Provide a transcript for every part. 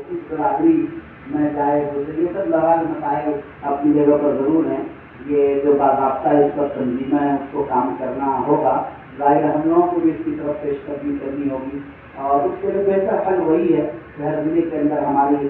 کس برادری میں جائے، یہ سب لڑائی مسائل اپنی جگہ پر ضرور ہیں. یہ جو باضابطہ اس پر تنظیمیں ہیں اس کو کام کرنا ہوگا. ظاہر ہم لوگوں کو بھی اس کی طرف پیش قدمی کرنی ہوگی، اور اس کے لیے بہتر حل وہی ہے کہ ہر ضلع کے اندر ہماری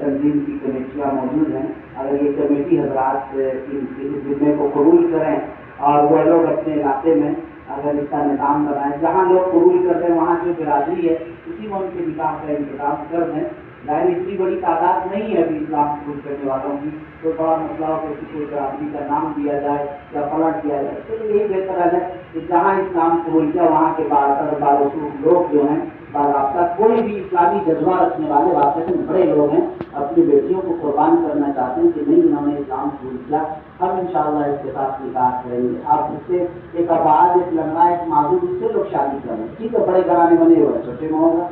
تنظیم کی کمیٹیاں موجود ہیں. اگر یہ کمیٹی حضرات اس ذمے کو قبول کریں اور وہ لوگ اپنے علاقے میں اگر اس کا نظام بنائیں، جہاں لوگ قبول کر رہے ہیں وہاں جو برادری ہے اسی میں ان کے نکاح کا انتظام کر دیں. ظاہر اتنی بڑی تعداد نہیں ہے ابھی اسلام قبول کرنے والوں کی، تو بڑا مسئلہ ہو کہ کسی برادری کا نام دیا جائے یا پلٹ دیا جائے. تو یہی بہتر ہے کہ جہاں اسلام قبول کیا وہاں کے باوجود لوگ جو ہیں باضابطہ کوئی بھی اسلامی جذبہ رکھنے والے واقعی بڑے لوگ ہیں، اپنی بیٹیوں کو قربان کرنا چاہتے ہیں کہ نہیں انہوں نے اسلام قبول کیا، ہم انشاءاللہ اس کے ساتھ نکاح کریں گے. آپ اس سے ایک آواز ایک لمبا ایک معذور اس سے لوگ شادی کریں. ٹھیک ہے بڑے گھرانے بنے ہوئے چھوٹے میں ہوگا،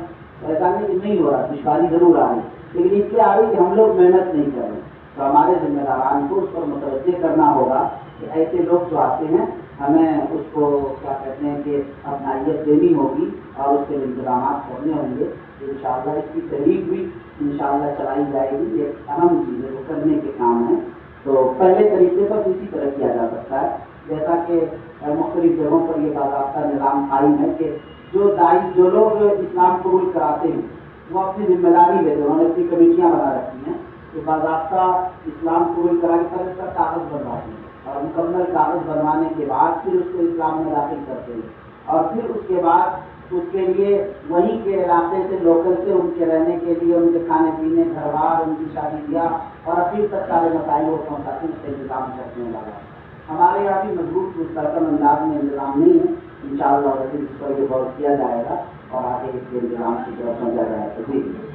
ایسا نہیں ہو رہا، دشواری ضرور آ رہی، لیکن اس لیے آ رہی کہ ہم لوگ محنت نہیں کر رہے. تو ہمارے ذمہ داران کو اس پر متوجہ کرنا ہوگا کہ ایسے لوگ جو آتے ہیں ہمیں اس کو کیا کہتے ہیں کہ اپنائیت دینی ہوگی اور اس کے انتظامات کرنے ہوں گے. انشاءاللہ اس کی تحریک بھی انشاءاللہ چلائی جائے گی. یہ اہم چیز ہے، وہ کرنے کے کام ہیں. تو پہلے طریقے پر اسی طرح کیا جا سکتا ہے جیسا کہ مختلف جگہوں پر یہ باضابطہ نظام قائم ہے کہ جو لوگ اسلام قبول کراتے ہیں وہ اپنی ذمہ داری لیتے ہیں. انہوں نے اپنی کمیٹیاں بنا رکھی ہیں کہ باضابطہ اسلام قبول کرا کے پہلے اس کا کاغذ بنواتے ہیں اور مکمل کاغذ بنوانے کے بعد پھر اس کو اسلام میں داخل کرتے ہیں، اور پھر اس کے بعد اس کے لیے وہیں کے علاقے سے لوکل سے ان کے رہنے کے لیے ان کے کھانے پینے گھر بار ان کی شادی بیاہ اور پھر تک سارے مسائل کو پہنچاتے ہیں، اس کا انتظام کرتے ہیں. لگا ہمارے یہاں بھی مضبوط مستحکم انداز میں انتظام نہیں ہے. انشاءاللہ اس پر یہ غور کیا جائے گا اور آگے اس کے انتظام کی طرف سمجھا جائے گا.